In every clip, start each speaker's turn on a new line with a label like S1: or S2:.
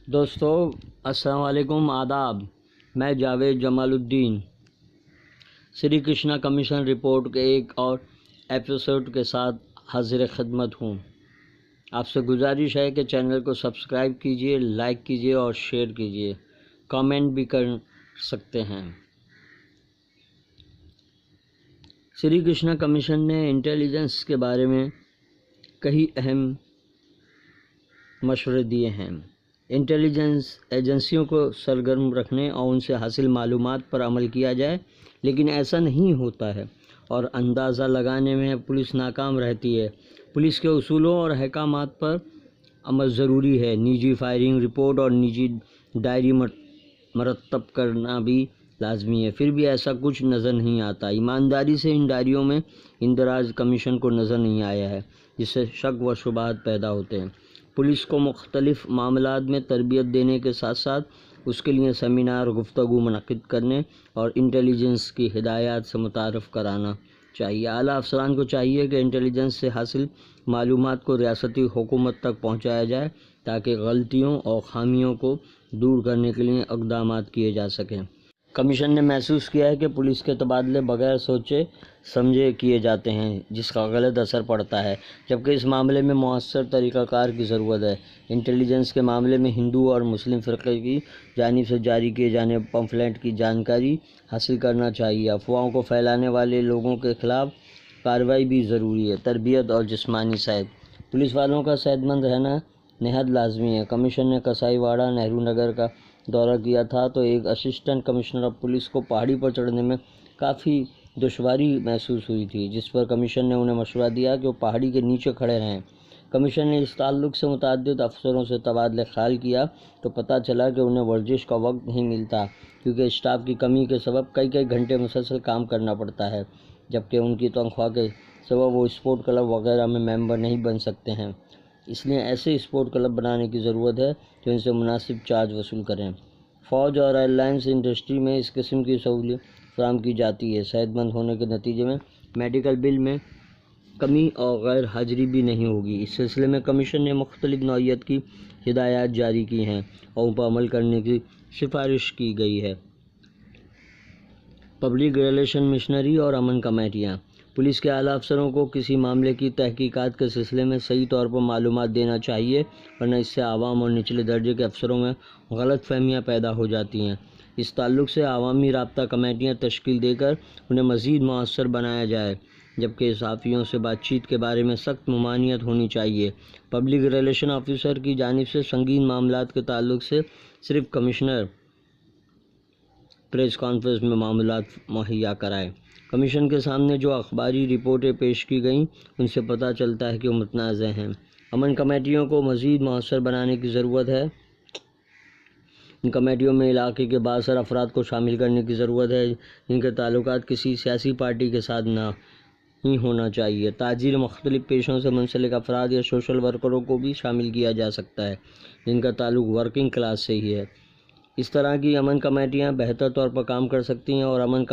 S1: دوستو السلام علیکم، آداب۔ میں جاوید جمال الدین سری کرشنا کمیشن رپورٹ کے ایک اور ایپیسوڈ کے ساتھ حاضر خدمت ہوں۔ آپ سے گزارش ہے کہ چینل کو سبسکرائب کیجیے، لائک کیجیے اور شیئر کیجیے، کامنٹ بھی کر سکتے ہیں۔ سری کرشنا کمیشن نے انٹیلیجنس کے بارے میں کئی اہم مشورے دیے ہیں۔ انٹیلیجنس ایجنسیوں کو سرگرم رکھنے اور ان سے حاصل معلومات پر عمل کیا جائے، لیکن ایسا نہیں ہوتا ہے اور اندازہ لگانے میں پولیس ناکام رہتی ہے۔ پولیس کے اصولوں اور احکامات پر عمل ضروری ہے۔ نجی فائرنگ رپورٹ اور نجی ڈائری مرتب کرنا بھی لازمی ہے، پھر بھی ایسا کچھ نظر نہیں آتا۔ ایمانداری سے ان ڈائریوں میں اندراج کمیشن کو نظر نہیں آیا ہے، جس سے شک و شبہات پیدا ہوتے ہیں۔ پولیس کو مختلف معاملات میں تربیت دینے کے ساتھ ساتھ اس کے لیے سیمینار، گفتگو منعقد کرنے اور انٹیلیجنس کی ہدایات سے متعارف کرانا چاہیے۔ اعلیٰ افسران کو چاہیے کہ انٹیلیجنس سے حاصل معلومات کو ریاستی حکومت تک پہنچایا جائے تاکہ غلطیوں اور خامیوں کو دور کرنے کے لیے اقدامات کیے جا سکیں۔ کمیشن نے محسوس کیا ہے کہ پولیس کے تبادلے بغیر سوچے سمجھے کیے جاتے ہیں، جس کا غلط اثر پڑتا ہے، جبکہ اس معاملے میں مؤثر طریقہ کار کی ضرورت ہے۔ انٹیلیجنس کے معاملے میں ہندو اور مسلم فرقے کی جانب سے جاری کیے جانے پمفلٹ کی جانکاری حاصل کرنا چاہیے۔ افواہوں کو پھیلانے والے لوگوں کے خلاف کارروائی بھی ضروری ہے۔ تربیت اور جسمانی صحت۔ پولیس والوں کا صحت مند رہنا نہایت لازمی ہے۔ کمیشن نے کسائی واڑہ، نہرو نگر کا دورہ کیا تھا تو ایک اسسٹنٹ کمشنر آف پولیس کو پہاڑی پر چڑھنے میں کافی دشواری محسوس ہوئی تھی، جس پر کمیشن نے انہیں مشورہ دیا کہ وہ پہاڑی کے نیچے کھڑے رہیں۔ کمیشن نے اس تعلق سے متعدد افسروں سے تبادلہ خیال کیا تو پتہ چلا کہ انہیں ورزش کا وقت نہیں ملتا، کیونکہ اسٹاف کی کمی کے سبب کئی گھنٹے مسلسل کام کرنا پڑتا ہے، جبکہ ان کی تنخواہ کے سبب وہ اسپورٹ کلب وغیرہ میں ممبر نہیں بن سکتے ہیں۔ اس لیے ایسے اسپورٹ کلب بنانے کی ضرورت ہے جو ان سے مناسب چارج وصول کریں۔ فوج اور ایئر لائنس انڈسٹری میں اس قسم کی سہولت فراہم کی جاتی ہے۔ صحت مند ہونے کے نتیجے میں میڈیکل بل میں کمی اور غیر حاضری بھی نہیں ہوگی۔ اس سلسلے میں کمیشن نے مختلف نوعیت کی ہدایات جاری کی ہیں اور ان پر عمل کرنے کی سفارش کی گئی ہے۔ پبلک ریلیشن مشنری اور امن کمیٹیاں۔ پولیس کے اعلیٰ افسروں کو کسی معاملے کی تحقیقات کے سلسلے میں صحیح طور پر معلومات دینا چاہیے، ورنہ اس سے عوام اور نچلے درجے کے افسروں میں غلط فہمیاں پیدا ہو جاتی ہیں۔ اس تعلق سے عوامی رابطہ کمیٹیاں تشکیل دے کر انہیں مزید مؤثر بنایا جائے، جبکہ صحافیوں سے بات چیت کے بارے میں سخت ممانعت ہونی چاہیے۔ پبلک ریلیشن آفیسر کی جانب سے سنگین معاملات کے تعلق سے صرف کمشنر پریس کانفرنس میں معلومات مہیا کرائے۔ کمیشن کے سامنے جو اخباری رپورٹیں پیش کی گئیں ان سے پتہ چلتا ہے کہ وہ متنازع ہیں۔ امن کمیٹیوں کو مزید مؤثر بنانے کی ضرورت ہے۔ ان کمیٹیوں میں علاقے کے بااثر افراد کو شامل کرنے کی ضرورت ہے، جن کے تعلقات کسی سیاسی پارٹی کے ساتھ نہ ہی ہونا چاہیے۔ تاجر، مختلف پیشوں سے منسلک افراد یا سوشل ورکروں کو بھی شامل کیا جا سکتا ہے، جن کا تعلق ورکنگ کلاس سے ہی ہے۔ اس طرح کی امن کمیٹیاں بہتر طور پر کام کر سکتی ہیں اور امن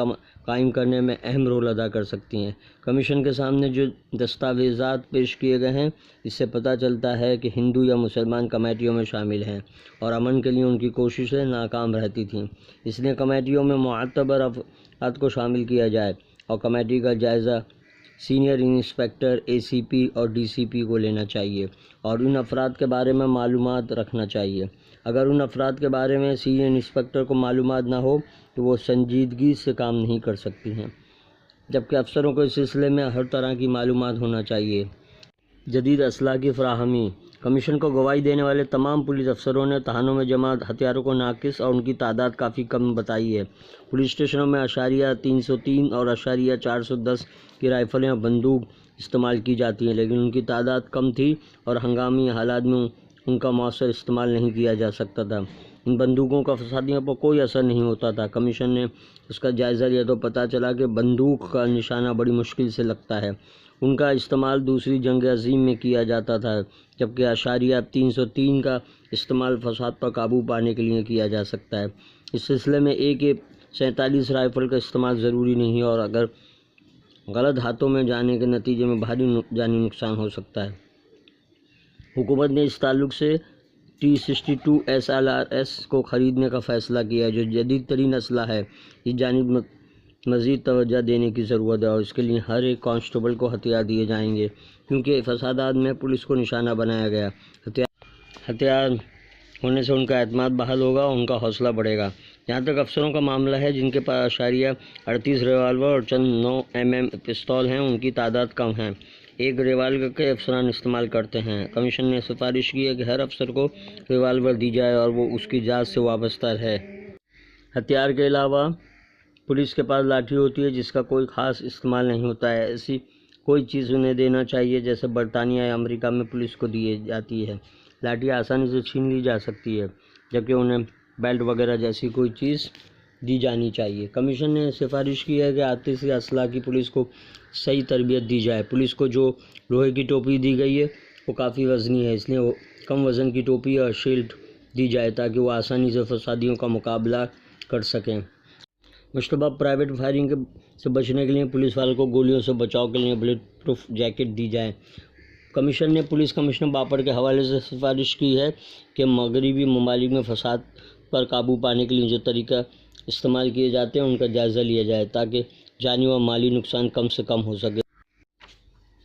S1: قائم کرنے میں اہم رول ادا کر سکتی ہیں۔ کمیشن کے سامنے جو دستاویزات پیش کیے گئے ہیں، اس سے پتہ چلتا ہے کہ ہندو یا مسلمان کمیٹیوں میں شامل ہیں اور امن کے لیے ان کی کوششیں ناکام رہتی تھیں۔ اس لیے کمیٹیوں میں معتبر افراد کو شامل کیا جائے اور کمیٹی کا جائزہ سینئر انسپکٹر، اے سی پی اور ڈی سی پی کو لینا چاہیے اور ان افراد کے بارے میں معلومات رکھنا چاہیے۔ اگر ان افراد کے بارے میں سینئر انسپکٹر کو معلومات نہ ہو تو وہ سنجیدگی سے کام نہیں کر سکتی ہیں، جبکہ افسروں کو اس سلسلے میں ہر طرح کی معلومات ہونا چاہیے۔ جدید اسلحہ کی فراہمی۔ کمیشن کو گواہی دینے والے تمام پولیس افسروں نے تھانوں میں جمع ہتھیاروں کو ناقص اور ان کی تعداد کافی کم بتائی ہے۔ پولیس اسٹیشنوں میں .303 اور .410 کی رائفلیں اور بندوق استعمال کی جاتی ہیں، لیکن ان کی تعداد کم تھی اور ہنگامی حالات میں ان کا مؤثر استعمال نہیں کیا جا سکتا تھا۔ ان بندوقوں کا فسادیوں پر کوئی اثر نہیں ہوتا تھا۔ کمیشن نے اس کا جائزہ لیا تو پتہ چلا کہ بندوق کا نشانہ بڑی مشکل سے لگتا ہے۔ ان کا استعمال دوسری جنگ عظیم میں کیا جاتا تھا، جبکہ .303 کا استعمال فساد پر قابو پانے کے لیے کیا جا سکتا ہے۔ اس سلسلے میں AK-47 رائفل کا استعمال ضروری نہیں اور اگر غلط ہاتھوں میں جانے کے نتیجے میں بھاری جانی نقصان ہو سکتا ہے۔ حکومت نے اس تعلق سے T62 SLRS کو خریدنے کا فیصلہ کیا جو جدید ترین اسلحہ ہے۔ اس جانب مزید توجہ دینے کی ضرورت ہے اور اس کے لیے ہر ایک کانسٹیبل کو ہتھیار دیے جائیں گے کیونکہ فسادات میں پولیس کو نشانہ بنایا گیا۔ ہتھیار ہونے سے ان کا اعتماد بحال ہوگا اور ان کا حوصلہ بڑھے گا۔ جہاں تک افسروں کا معاملہ ہے جن کے پاس 38 ریوالور اور چند 9 mm پستول ہیں، ان کی تعداد کم ہے۔ ایک ریوالور کے افسران استعمال کرتے ہیں۔ کمیشن نے سفارش کی ہے کہ ہر افسر کو ریوالور دی جائے اور وہ اس کی ذات سے وابستہ ہے۔ ہتھیار کے علاوہ پولیس کے پاس لاٹھی ہوتی ہے جس کا کوئی خاص استعمال نہیں ہوتا ہے۔ ایسی کوئی چیز انہیں دینا چاہیے جیسے برطانیہ یا امریکہ میں پولیس کو دی جاتی ہے۔ لاٹھی آسانی سے چھین لی جا سکتی ہے جبکہ انہیں بیلٹ وغیرہ جیسی کوئی چیز دی جانی چاہیے۔ کمیشن نے سفارش کی ہے کہ آتشی اسلحہ کی پولیس کو صحیح تربیت دی جائے۔ پولیس کو جو لوہے کی ٹوپی دی گئی ہے وہ کافی وزنی ہے، اس لیے وہ کم وزن کی ٹوپی اور شیلڈ دی جائے تاکہ وہ آسانی سے فسادیوں کا مقابلہ کر سکیں۔ مشتبہ پرائیویٹ فائرنگ سے بچنے کے لیے پولیس والوں کو گولیوں سے بچاؤ کے لیے بلٹ پروف جیکٹ دی جائے۔ کمیشن نے پولیس کمشنر باپٹ کے حوالے سے سفارش کی ہے کہ مغربی ممالک میں فساد پر قابو پانے کے لیے جو طریقہ استعمال کیے جاتے ہیں ان کا جائزہ لیا جائے تاکہ جانی و مالی نقصان کم سے کم ہو سکے۔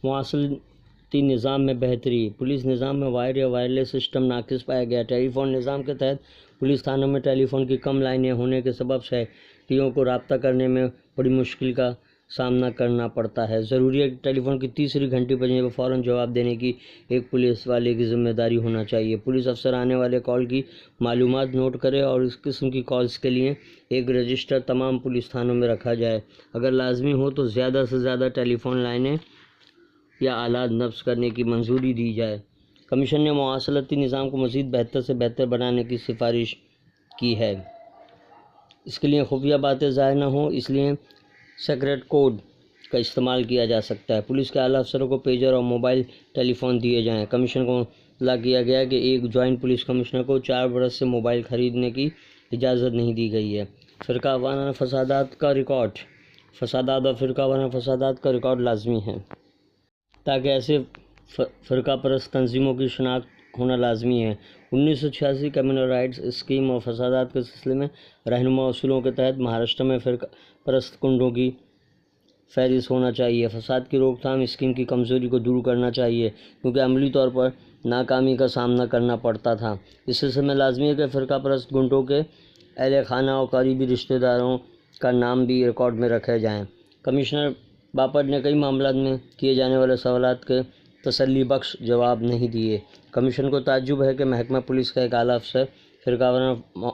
S1: مواصلاتی نظام میں بہتری۔ پولیس نظام میں وائر یا وائرلیس سسٹم ناقص پایا گیا۔ ٹیلی فون نظام کے تحت پولیس تھانوں میں ٹیلی فون کی کم لائنیں ہونے کے سبب شہریوں کو رابطہ کرنے میں بڑی مشکل کا سامنا کرنا پڑتا ہے۔ ضروری ہے کہ ٹیلی فون کی تیسری گھنٹی بجنے پر فوراً جواب دینے کی ایک پولیس والے کی ذمہ داری ہونا چاہیے۔ پولیس افسر آنے والے کال کی معلومات نوٹ کرے اور اس قسم کی کالز کے لیے ایک رجسٹر تمام پولیس تھانوں میں رکھا جائے۔ اگر لازمی ہو تو زیادہ سے زیادہ ٹیلی فون لائنیں یا آلات نصب کرنے کی منظوری دی جائے۔ کمیشن نے مواصلاتی نظام کو مزید بہتر سے بہتر بنانے کی سفارش کی ہے۔ اس کے لیے خفیہ باتیں ظاہر نہ ہوں، اس لیے سیکرٹ کوڈ کا استعمال کیا جا سکتا ہے۔ پولیس کے اعلیٰ افسروں کو پیجر اور موبائل ٹیلی فون دیے جائیں۔ کمیشن کو اطلاع کیا گیا کہ ایک جوائنٹ پولیس کمشنر کو 4 برس سے موبائل خریدنے کی اجازت نہیں دی گئی ہے۔ فرقہ وارانہ فسادات کا ریکارڈ۔ فسادات اور فرقہ وارانہ فسادات کا ریکارڈ لازمی ہے تاکہ ایسے فرقہ پرست تنظیموں کی شناخت ہونا لازمی ہے۔ 1986 کمیونل رائٹس اسکیم اور فسادات کے سلسلے میں رہنما اصولوں کے تحت مہاراشٹر میں فرقہ پرست گنڈوں کی فہرست ہونا چاہیے۔ فساد کی روک تھام اسکیم کی کمزوری کو دور کرنا چاہیے کیونکہ عملی طور پر ناکامی کا سامنا کرنا پڑتا تھا۔ اس سلسلے میں لازمی ہے کہ فرقہ پرست گنڈوں کے اہل خانہ اور قریبی رشتہ داروں کا نام بھی ریکارڈ میں رکھے جائیں۔ کمشنر باپٹ نے کئی معاملات میں کیے جانے والے سوالات کے تسلی بخش جواب نہیں دیے۔ کمیشن کو تعجب ہے کہ محکمہ پولیس کا ایک اعلیٰ افسر فرقہ وارانہ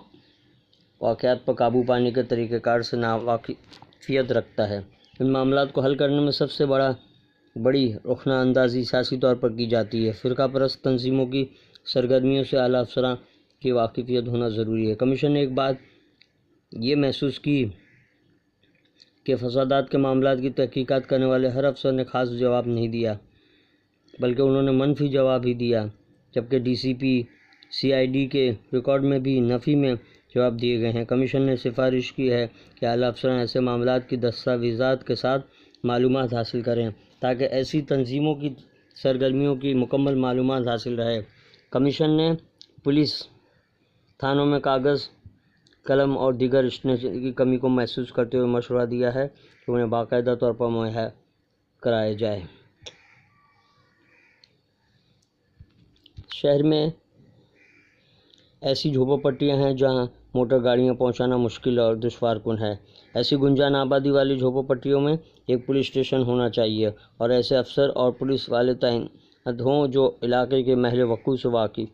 S1: واقعات پر قابو پانے کے طریقہ کار سے ناواقفیت رکھتا ہے۔ ان معاملات کو حل کرنے میں سب سے بڑی رخنہ اندازی سیاسی طور پر کی جاتی ہے۔ فرقہ پرست تنظیموں کی سرگرمیوں سے اعلیٰ افسران کی واقفیت ہونا ضروری ہے۔ کمیشن نے ایک بات یہ محسوس کی کہ فسادات کے معاملات کی تحقیقات کرنے والے ہر افسر نے خاص جواب نہیں دیا بلکہ انہوں نے منفی جواب ہی دیا، جبکہ DCP CID کے ریکارڈ میں بھی نفی میں جواب دیے گئے ہیں۔ کمیشن نے سفارش کی ہے کہ اعلیٰ افسران ایسے معاملات کی دستاویزات کے ساتھ معلومات حاصل کریں تاکہ ایسی تنظیموں کی سرگرمیوں کی مکمل معلومات حاصل رہے۔ کمیشن نے پولیس تھانوں میں کاغذ، قلم اور دیگر اسٹیشنری کی کمی کو محسوس کرتے ہوئے مشورہ دیا ہے کہ انہیں باقاعدہ طور پر مہیا کرایا جائے۔ شہر میں ایسی جھوپڑ پٹیاں ہیں جہاں موٹر گاڑیاں پہنچانا مشکل اور دشوار کن ہے۔ ایسی گنجان آبادی والی جھوپڑ پٹیوں میں ایک پولیس اسٹیشن ہونا چاہیے اور ایسے افسر اور پولیس والے تعینات ہوں جو علاقے کے محل وقوع سے واقف۔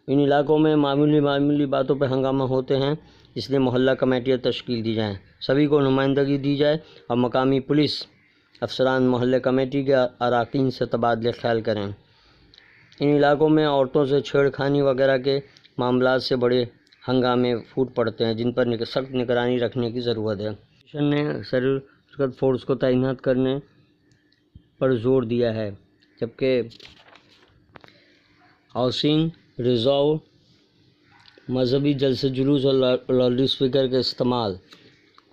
S1: ان علاقوں میں معمولی باتوں پہ ہنگامہ ہوتے ہیں، اس لیے محلہ کمیٹیاں تشکیل دی جائیں، سبھی کو نمائندگی دی جائے اور مقامی پولیس افسران محلہ کمیٹی کے اراکین سے تبادلہ خیال کریں۔ ان علاقوں میں عورتوں سے چھیڑ خانی وغیرہ کے معاملات سے بڑے ہنگامے پھوٹ پڑتے ہیں جن پر سخت نگرانی رکھنے کی ضرورت ہے۔ کمیشن نے سرکت فورس کو تعینات کرنے پر زور دیا ہے جبکہ ہاؤسنگ ریزرو، مذہبی جلسے جلوس اور لاؤڈ اسپیکر کے استعمال۔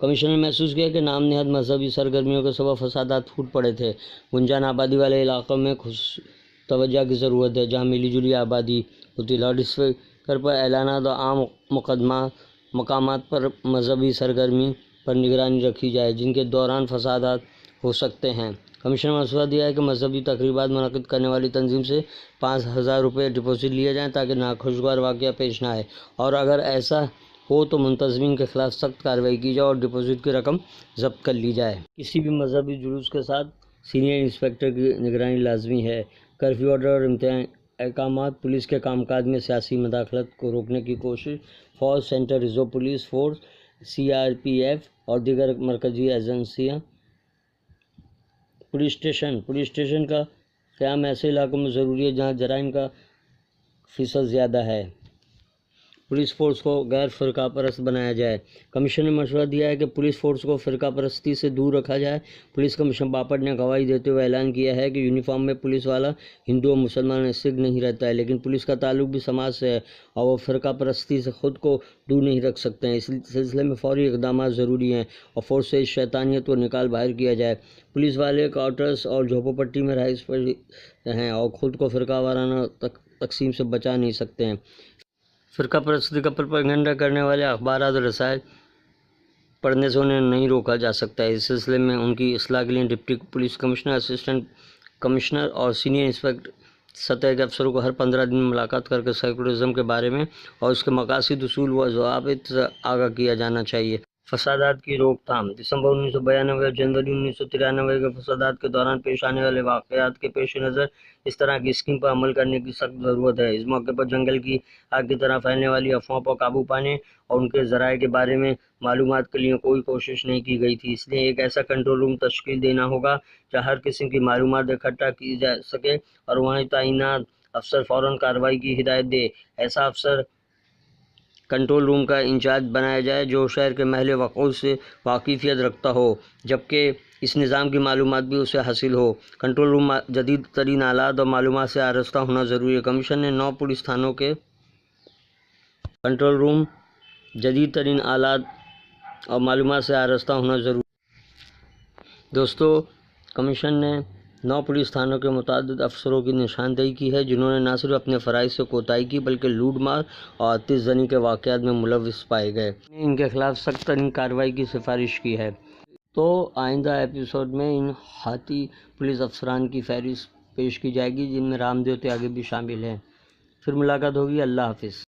S1: کمیشن نے محسوس کیا کہ نام نہاد مذہبی سرگرمیوں کے سبب فسادات پھوٹ پڑے تھے۔ گنجان آبادی والے علاقوں میں توجہ کی ضرورت ہے جہاں ملی جلی آبادی ہوتی ہے۔ لاؤڈ اسپیکر پر اعلانات اور عام مقامات پر مذہبی سرگرمی پر نگرانی رکھی جائے جن کے دوران فسادات ہو سکتے ہیں۔ کمیشن نے مشورہ دیا ہے کہ مذہبی تقریبات منعقد کرنے والی تنظیم سے 5,000 روپے ڈپازٹ لیے جائیں تاکہ ناخوشگوار واقعہ پیش نہ آئے، اور اگر ایسا ہو تو منتظمین کے خلاف سخت کارروائی کی جائے اور ڈپازٹ کی رقم ضبط کر لی جائے۔ کسی بھی مذہبی جلوس کے ساتھ سینئر انسپکٹر کی نگرانی لازمی ہے۔ کرفیو آرڈر اور احکامات پولیس کے کام کاج میں سیاسی مداخلت کو روکنے کی کوشش۔ فوج، central reserve police force, CRPF اور دیگر مرکزی ایجنسیاں۔ پولیس اسٹیشن کا قیام ایسے علاقوں میں ضروری ہے جہاں جرائم کا فیصد زیادہ ہے۔ پولیس فورس کو غیر فرقہ پرست بنایا جائے۔ کمیشن نے مشورہ دیا ہے کہ پولیس فورس کو فرقہ پرستی سے دور رکھا جائے۔ پولیس کمشنر باپٹ نے گواہی دیتے ہوئے اعلان کیا ہے کہ یونیفارم میں پولیس والا ہندو اور مسلمان یا سکھ نہیں رہتا ہے، لیکن پولیس کا تعلق بھی سماج سے ہے اور وہ فرقہ پرستی سے خود کو دور نہیں رکھ سکتے ہیں۔ اس سلسلے میں فوری اقدامات ضروری ہیں اور فورس سے اس شیطانیت کو نکال باہر کیا جائے۔ پولیس والے کوارٹرز اور جھوپڑ پٹی میں رہائش پذیر ہیں اور خود کو فرقہ وارانہ تقسیم سے بچا نہیں سکتے ہیں۔ فرقہ پرستی کا پروپیگنڈا کرنے والے اخبارات اور رسائل پڑھنے سے انہیں نہیں روکا جا سکتا ہے۔ اس سلسلے میں ان کی اصلاح کے لیے deputy police commissioner, assistant commissioner اور سینئر انسپکٹر سطح کے افسروں کو ہر 15 دن میں ملاقات کر کے سیکولرزم کے بارے میں اور اس کے مقاصد، اصول و ضوابط سے آگاہ کیا جانا چاہیے۔ فسادات کی روک تھام۔ دسمبر 1992 اور جنوری 1993 کے فسادات کے دوران پیش آنے والے واقعات کے پیش نظر اس طرح کی اسکیم پر عمل کرنے کی سخت ضرورت ہے۔ اس موقع پر جنگل کی آگ کی طرح پھیلنے والی افواہوں پر قابو پانے اور ان کے ذرائع کے بارے میں معلومات کے لیے کوئی کوشش نہیں کی گئی تھی۔ اس لیے ایک ایسا کنٹرول روم تشکیل دینا ہوگا جہاں ہر قسم کی معلومات اکٹھا کی جا سکے اور وہاں تعینات افسر فوراً کارروائی کی ہدایت دے۔ ایسا افسر کنٹرول روم کا انچارج بنایا جائے جو شہر کے محلِ وقوع سے واقفیت رکھتا ہو، جبکہ اس نظام کی معلومات بھی اسے حاصل ہو۔ کنٹرول روم جدید ترین آلات اور معلومات سے آراستہ ہونا ضروری ہے۔ کمیشن نے 9 پولیس تھانوں کے کنٹرول روم جدید ترین آلات اور معلومات سے آراستہ ہونا ضروری ہے۔ دوستو، کمیشن نے 9 پولیس تھانوں کے متعدد افسروں کی نشاندہی کی ہے جنہوں نے نہ صرف اپنے فرائض سے کوتاہی کی بلکہ لوٹ مار اور آتش زنی کے واقعات میں ملوث پائے گئے۔ ان کے خلاف سخت ترین کارروائی کی سفارش کی ہے۔ تو آئندہ ایپیسوڈ میں ان ہاتھی پولیس افسران کی فہرست پیش کی جائے گی جن میں رام دیو تیاگی بھی شامل ہیں۔ پھر ملاقات ہوگی۔ اللہ حافظ۔